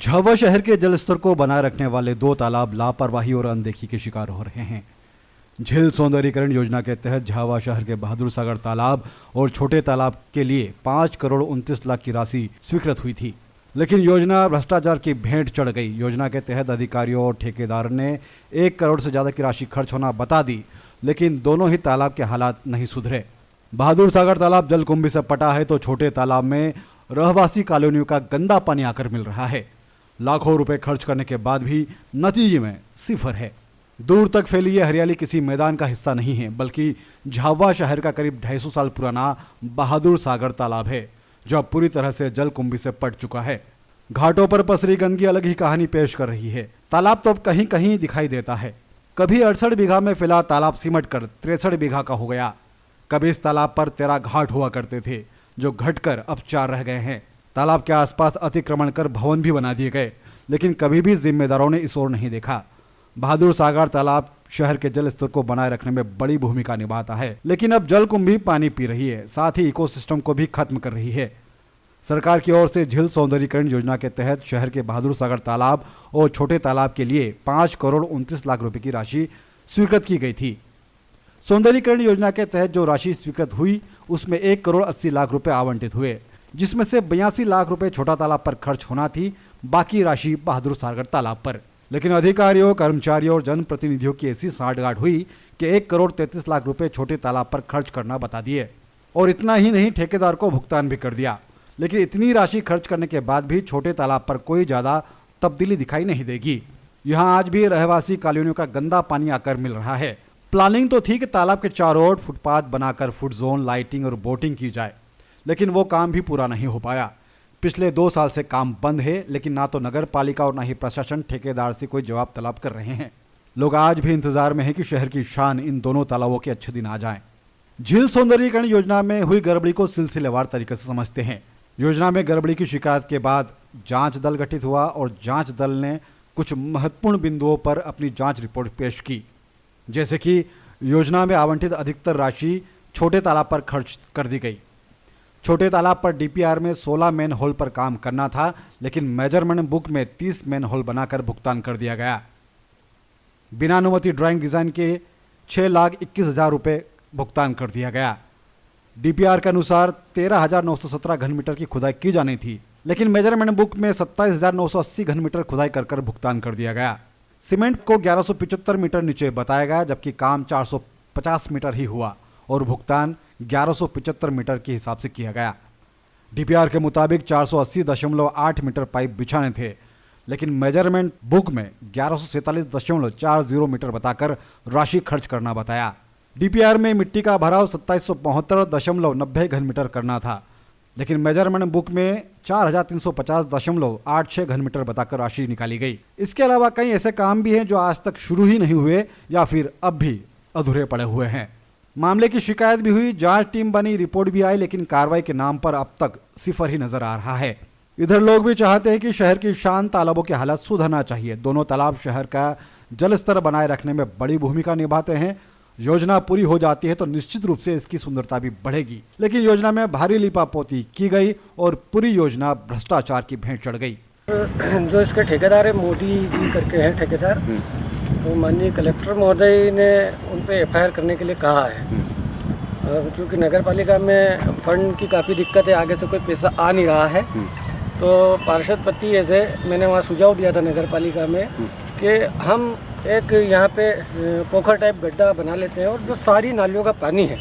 झाबुआ शहर के जलस्तर को बनाए रखने वाले दो तालाब लापरवाही और अनदेखी के शिकार हो रहे हैं। झील सौंदर्यीकरण योजना के तहत झाबुआ शहर के बहादुर सागर तालाब और छोटे तालाब के लिए 5 करोड़ 29 लाख की राशि स्वीकृत हुई थी, लेकिन योजना भ्रष्टाचार की भेंट चढ़ गई। योजना के तहत अधिकारियों और ठेकेदार ने 1 करोड़ से ज्यादा की राशि खर्च होना बता दी, लेकिन दोनों ही तालाब के हालात नहीं सुधरे। बहादुर सागर तालाब जलकुंभी से पटा है तो छोटे तालाब में रहवासी कॉलोनियों का गंदा पानी आकर मिल रहा है। लाखों रुपए खर्च करने के बाद भी नतीजे में सिफर है। दूर तक फैली यह हरियाली किसी मैदान का हिस्सा नहीं है, बल्कि झाबुआ शहर का करीब 250 साल पुराना बहादुर सागर तालाब है, जो अब पूरी तरह से जलकुंभी से पट चुका है। घाटों पर पसरी गंदगी अलग ही कहानी पेश कर रही है। तालाब तो अब कहीं कहीं दिखाई देता है। कभी 68 बीघा में फैला तालाब सिमट कर 63 बीघा का हो गया। कभी इस तालाब पर 13 घाट हुआ करते थे, जो घटकर अब 4 रह गए हैं। तालाब के आसपास अतिक्रमण कर भवन भी बना दिए गए, लेकिन कभी भी जिम्मेदारों ने इस ओर नहीं देखा। बहादुर सागर तालाब शहर के जल स्तर को बनाए रखने में बड़ी भूमिका निभाता है, लेकिन अब जलकुंभी पानी पी रही है, साथ ही इकोसिस्टम को भी खत्म कर रही है। सरकार की ओर से झील सौंदर्यीकरण योजना के तहत शहर के बहादुर सागर तालाब और छोटे तालाब के लिए 5 करोड़ 29 लाख रुपए की राशि स्वीकृत की गई थी। सौंदर्यीकरण योजना के तहत जो राशि स्वीकृत हुई, उसमें 1 करोड़ 80 लाख रुपए आवंटित हुए, जिसमें से 82 लाख रुपए छोटा तालाब पर खर्च होना थी, बाकी राशि बहादुर सागर तालाब पर। लेकिन अधिकारियों, कर्मचारियों और जनप्रतिनिधियों की ऐसी सांठगांठ हुई कि 1 करोड़ 33 लाख रुपए छोटे तालाब पर खर्च करना बता दिए, और इतना ही नहीं, ठेकेदार को भुगतान भी कर दिया। लेकिन इतनी राशि खर्च करने के बाद भी छोटे तालाब पर कोई ज्यादा तब्दीली दिखाई नहीं देगी। यहाँ आज भी रहवासी कॉलोनियों का गंदा पानी आकर मिल रहा है। प्लानिंग तो थी कि तालाब के चारों ओर फुटपाथ बनाकर फुट जोन, लाइटिंग और बोटिंग की जाए, लेकिन वो काम भी पूरा नहीं हो पाया। पिछले 2 साल से काम बंद है, लेकिन ना तो नगर पालिका और ना ही प्रशासन ठेकेदार से कोई जवाब तलब कर रहे हैं। लोग आज भी इंतजार में हैं कि शहर की शान इन दोनों तालाबों के अच्छे दिन आ जाएं। झील सौंदर्यीकरण योजना में हुई गड़बड़ी को सिलसिलेवार तरीके से समझते हैं। योजना में गड़बड़ी की शिकायत के बाद जांच दल गठित हुआ और जांच दल ने कुछ महत्वपूर्ण बिंदुओं पर अपनी जांच रिपोर्ट पेश की, जैसे कि योजना में आवंटित अधिकतर राशि छोटे तालाब पर खर्च कर दी गई। छोटे तालाब पर डीपीआर में 16 मैन होल पर काम करना था, लेकिन मेजरमेंट बुक में 30 मैन होल बनाकर भुगतान कर दिया गया। बिना अनुमति ड्राइंग डिजाइन के 6,21,000 रुपये भुगतान कर दिया गया। डीपीआर के अनुसार 13,917 घन मीटर की खुदाई की जानी थी, लेकिन मेजरमेंट बुक में 27,980 घन मीटर खुदाई कर भुगतान कर दिया गया। सीमेंट को 1175 मीटर नीचे बताया गया, जबकि काम 450 मीटर ही हुआ और भुगतान 1175 मीटर के हिसाब से किया गया। डीपीआर के मुताबिक 480.8 मीटर पाइप बिछाने थे, लेकिन मेजरमेंट बुक में 1147.40 मीटर बताकर राशि खर्च करना बताया। डीपीआर में मिट्टी का भराव 2772.90 घन मीटर करना था, लेकिन मेजरमेंट बुक में 4350.86 घन मीटर बताकर राशि निकाली गई। इसके अलावा कई ऐसे काम भी हैं जो आज तक शुरू ही नहीं हुए या फिर अब भी अधूरे पड़े हुए हैं। मामले की शिकायत भी हुई, जांच टीम बनी, रिपोर्ट भी आई, लेकिन कार्रवाई के नाम पर अब तक सिफर ही नजर आ रहा है। इधर लोग भी चाहते हैं कि शहर की शान तालाबों के हालात सुधरना चाहिए। दोनों तालाब शहर का जल स्तर बनाए रखने में बड़ी भूमिका निभाते हैं। योजना पूरी हो जाती है तो निश्चित रूप से इसकी सुंदरता भी बढ़ेगी, लेकिन योजना में भारी लिपापोती की गई और पूरी योजना भ्रष्टाचार की भेंट चढ़ गई। जो इसके ठेकेदार है, मोदी जी करके हैं ठेकेदार, तो माननीय कलेक्टर महोदय ने उन पर एफआईआर करने के लिए कहा है। चूँकि नगर पालिका में फंड की काफ़ी दिक्कत है, आगे से कोई पैसा आ नहीं रहा है, तो पार्षद पति ऐसे मैंने वहाँ सुझाव दिया था नगर पालिका में कि हम एक यहाँ पे पोखर टाइप गड्ढा बना लेते हैं और जो सारी नालियों का पानी है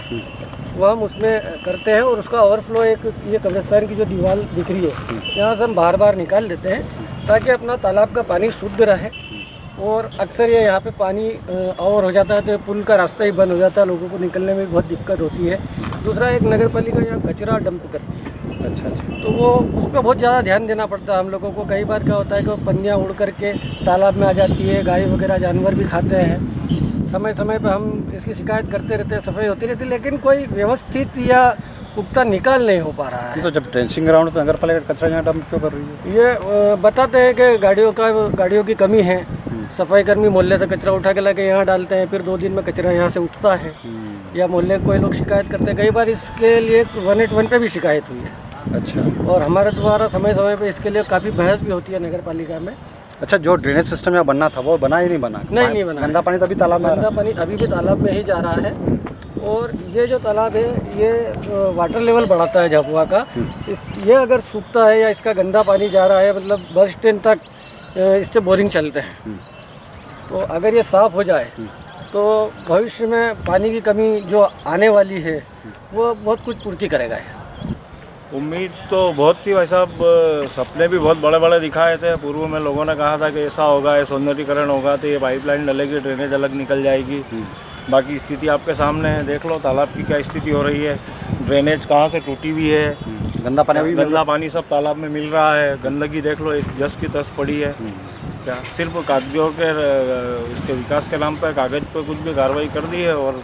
वो हम उसमें करते हैं और उसका ओवरफ्लो एक ये कब्रिस्तान की जो दीवार दिख रही है यहाँ से हम बार बार निकाल देते हैं, ताकि अपना तालाब का पानी शुद्ध रहे। और अक्सर ये यहाँ पे पानी ओवर हो जाता है तो पुल का रास्ता ही बंद हो जाता है, लोगों को निकलने में बहुत दिक्कत होती है। दूसरा, एक नगर पालिका यहाँ कचरा डंप करती है। अच्छा, तो वो उस पर बहुत ज़्यादा ध्यान देना पड़ता है हम लोगों को। कई बार क्या होता है कि वो पन्नियाँ उड़ करके तालाब में आ जाती है, गाय वगैरह जानवर भी खाते हैं। समय समय पर हम इसकी शिकायत करते रहते हैं, सफाई होती रहती है, लेकिन कोई व्यवस्थित या पुख्ता निकाल नहीं हो पा रहा है। तो जब ड्रेंचिंग ग्राउंड तो नगर पालिका कचरा यहाँ डंप क्यों कर रही है? ये बताते हैं कि गाड़ियों की कमी है। सफाई कर्मी मोहल्ले से कचरा उठा के लाके यहाँ डालते हैं, फिर 2 दिन में कचरा यहाँ से उठता है, या मोहल्ले कोई लोग शिकायत करते हैं। कई बार इसके लिए 181 पे भी शिकायत हुई है। अच्छा और हमारे द्वारा समय समय पे इसके लिए काफ़ी बहस भी होती है नगर पालिका में। अच्छा, जो ड्रेनेज सिस्टम यहाँ बनना था वो बना ही नहीं बना? नहीं बना। गंदा पानी तभी तालाब में आ रहा गंदा पानी अभी भी तालाब में ही जा रहा है। और ये जो तालाब है ये वाटर लेवल बढ़ाता है झाबुआ का। ये अगर सूखता है या इसका गंदा पानी जा रहा है, मतलब बस स्टैंड तक इससे बोरिंग चलते हैं। तो अगर ये साफ़ हो जाए तो भविष्य में पानी की कमी जो आने वाली है वो बहुत कुछ पूर्ति करेगा ये। उम्मीद तो बहुत थी भाई साहब, सपने भी बहुत बड़े बड़े दिखाए थे। पूर्व में लोगों ने कहा था कि ऐसा होगा, ये सौंदर्यीकरण होगा तो ये पाइपलाइन डलेगी, ड्रेनेज अलग निकल जाएगी। बाकी स्थिति आपके सामने है, देख लो तालाब की क्या स्थिति हो रही है। ड्रेनेज कहाँ से टूटी हुई है, गंदा पानी अभी गंदा पानी सब तालाब में मिल रहा है। गंदगी देख लो, जस की तस पड़ी है। क्या सिर्फ कागजों के उसके विकास के नाम पर कागज पर कुछ भी कार्रवाई कर दी है और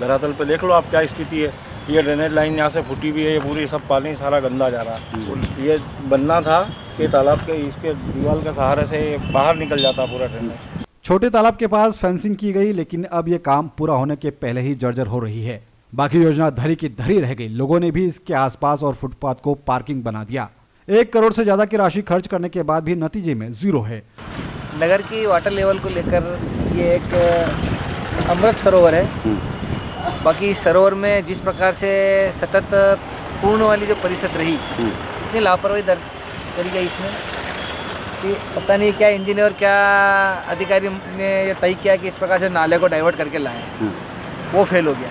धरातल पे देख लो आप क्या स्थिति है। ये ड्रेनेज लाइन यहाँ से फूटी हुई है, ये पूरी सब पानी सारा गंदा जा रहा है। ये बनना था कि तालाब के इसके दीवार के सहारे से बाहर निकल जाता पूरा ड्रेनेज। छोटे तालाब के पास फेंसिंग की गई, लेकिन अब ये काम पूरा होने के पहले ही जर्जर हो रही है। बाकी योजना धरी की धरी रह गई। लोगों ने भी इसके आसपास और फुटपाथ को पार्किंग बना दिया। 1 करोड़ से ज्यादा की राशि खर्च करने के बाद भी नतीजे में जीरो है। नगर की वाटर लेवल को लेकर ये एक अमृत सरोवर है। बाकी सरोवर में जिस प्रकार से सतत पूर्ण वाली जो परिषद रही, इतनी लापरवाही करी गई इसमें कि पता नहीं क्या इंजीनियर क्या अधिकारी ने ये तय किया कि इस प्रकार से नाले को डाइवर्ट करके लाए, वो फेल हो गया।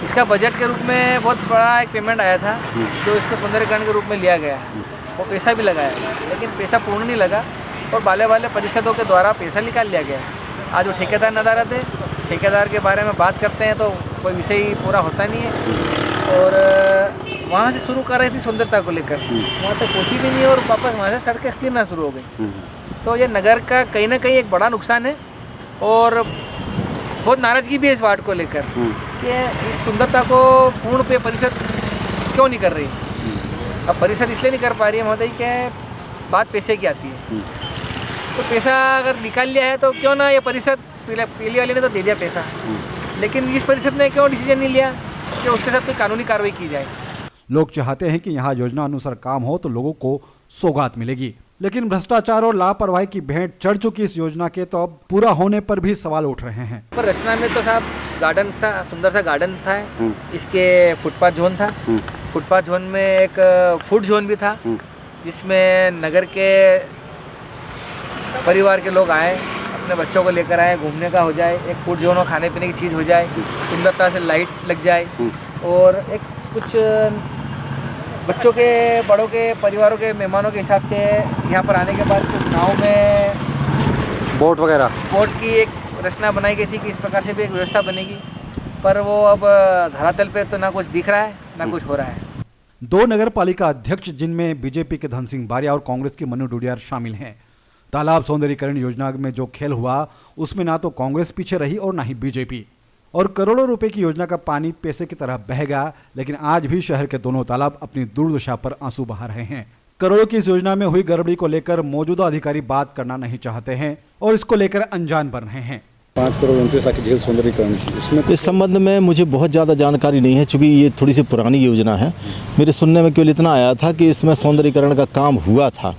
इसका बजट के रूप में बहुत बड़ा एक पेमेंट आया था जो इसको सौंदर्यीकरण के रूप में लिया गया है। वो पैसा भी लगाया गया लेकिन पैसा पूर्ण नहीं लगा और बाले वाले परिषदों के द्वारा पैसा निकाल लिया गया। आज वो ठेकेदार नदारत है, ठेकेदार के बारे में बात करते हैं तो कोई विषय ही पूरा होता नहीं है। और वहाँ से शुरू कर रही थी सुंदरता को लेकर, वहाँ तक पहुँची भी नहीं और वापस वहाँ से सड़कें गिरना शुरू हो गई। तो ये नगर का कहीं ना कहीं एक बड़ा नुकसान है और बहुत नाराज़गी भी है इस वार्ड को लेकर कि इस सुंदरता को पूर्ण पे परिषद क्यों नहीं कर रही। अब परिषद इसलिए नहीं कर पा रही है महोदय कि बात पैसे की आती है। तो पैसा अगर निकाल लिया है तो क्यों ना ये परिषद, पहली वाली ने तो दे दिया पैसा, लेकिन इस परिषद ने क्यों डिसीजन नहीं लिया कि उसके साथ कोई कानूनी कार्रवाई की जाए। लोग चाहते हैं कि यहाँ योजना अनुसार काम हो तो लोगों को सौगात मिलेगी, लेकिन भ्रष्टाचार और लापरवाही की भेंट चढ़ चुकी इस योजना के तो अब पूरा होने पर भी सवाल उठ रहे हैं। पर रचना में तो साहब गार्डन सा सुंदर सा गार्डन था, इसके फुटपाथ जोन था, फुटपाथ जोन में एक फूड जोन भी था जिसमें नगर के परिवार के लोग आए, अपने बच्चों को लेकर आए, घूमने का हो जाए, एक फूड जोन और खाने पीने की चीज़ हो जाए, सुंदरता से लाइट लग जाए और एक कुछ बच्चों के, बड़ों के, परिवारों के, मेहमानों के हिसाब से यहाँ पर आने के बाद कुछ गाँव में बोट की एक रचना बनाई गई थी कि इस प्रकार से भी एक व्यवस्था बनेगी। पर वो अब धरातल पे तो ना कुछ दिख रहा है ना कुछ हो रहा है। 2 नगर पालिका अध्यक्ष जिनमें बीजेपी के धन सिंह बारिया और कांग्रेस के मनु डुडियार शामिल हैं। तालाब सौंदर्यीकरण योजना में जो खेल हुआ उसमें ना तो कांग्रेस पीछे रही और ना ही बीजेपी, और करोड़ों रुपए की योजना का पानी पैसे की तरह बह गया। लेकिन आज भी शहर के दोनों तालाब अपनी दुर्दशा पर आंसू बहा रहे हैं। करोड़ों की इस योजना में हुई गड़बड़ी को लेकर मौजूदा अधिकारी बात करना नहीं चाहते हैं और इसको लेकर अनजान बन रहे हैं। 5 करोड़ 29 लाख की झील सौंदर्यीकरण, इसमें इस संबंध में मुझे बहुत ज़्यादा जानकारी नहीं है चूँकि ये थोड़ी सी पुरानी योजना है। मेरे सुनने में केवल इतना आया था कि इसमें सौंदर्यीकरण का काम हुआ था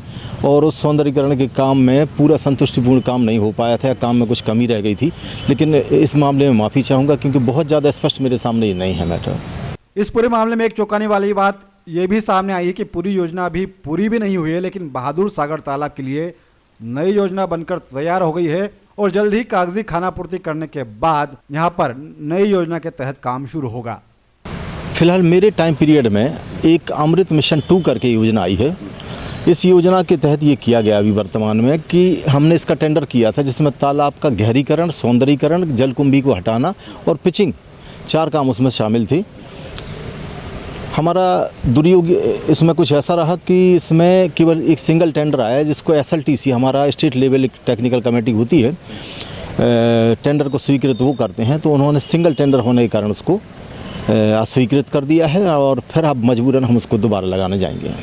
और उस सौंदर्यीकरण के काम में पूरा संतुष्टिपूर्ण काम नहीं हो पाया था या काम में कुछ कमी रह गई थी। लेकिन इस मामले में माफ़ी चाहूँगा क्योंकि बहुत ज़्यादा स्पष्ट मेरे सामने ये नहीं है मैटर। इस पूरे मामले में एक चौंकाने वाली बात ये भी सामने आई है कि पूरी योजना अभी पूरी भी नहीं हुई है, लेकिन बहादुर सागर तालाब के लिए नई योजना बनकर तैयार हो गई है और जल्द ही कागजी खानापूर्ति करने के बाद यहाँ पर नई योजना के तहत काम शुरू होगा। फिलहाल मेरे टाइम पीरियड में एक अमृत मिशन 2 करके योजना आई है। इस योजना के तहत ये किया गया अभी वर्तमान में कि हमने इसका टेंडर किया था जिसमें तालाब का गहरीकरण, सौंदर्यीकरण, जलकुंभी को हटाना और पिचिंग 4 काम उसमें शामिल थी। हमारा दुर्योग इसमें कुछ ऐसा रहा कि इसमें केवल एक सिंगल टेंडर आया जिसको SLTC, हमारा स्टेट लेवल टेक्निकल कमेटी होती है, टेंडर को स्वीकृत वो करते हैं, तो उन्होंने सिंगल टेंडर होने के कारण उसको अस्वीकृत कर दिया है और फिर अब मजबूरन हम उसको दोबारा लगाने जाएंगे।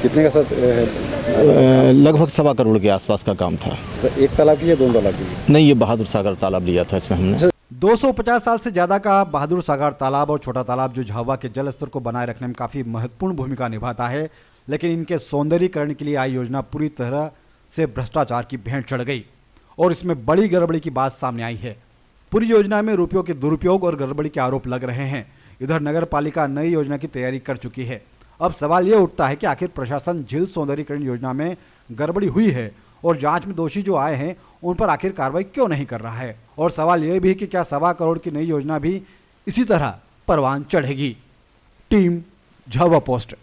कितने का सर? लगभग 1.25 करोड़ के आसपास का काम था। एक तालाब की या 2 तालाब की? नहीं, ये बहादुर सागर तालाब लिया था इसमें हमने। 250 साल से ज्यादा का बहादुर सागर तालाब और छोटा तालाब जो झावा के जल स्तर को बनाए रखने में काफी महत्वपूर्ण भूमिका निभाता है, लेकिन इनके सौंदर्यीकरण के लिए आई योजना पूरी तरह से भ्रष्टाचार की भेंट चढ़ गई और इसमें बड़ी गड़बड़ी की बात सामने आई है। पूरी योजना में रुपयों के दुरुपयोग और गड़बड़ी के आरोप लग रहे हैं। इधर नगर पालिका नई योजना की तैयारी कर चुकी है। अब सवाल यह उठता है कि आखिर प्रशासन झील सौंदर्यीकरण योजना में गड़बड़ी हुई है और जांच में दोषी जो आए हैं उन पर आखिर कार्रवाई क्यों नहीं कर रहा है। और सवाल यह भी है कि क्या 1.25 करोड़ की नई योजना भी इसी तरह परवान चढ़ेगी। Team Jhawa post.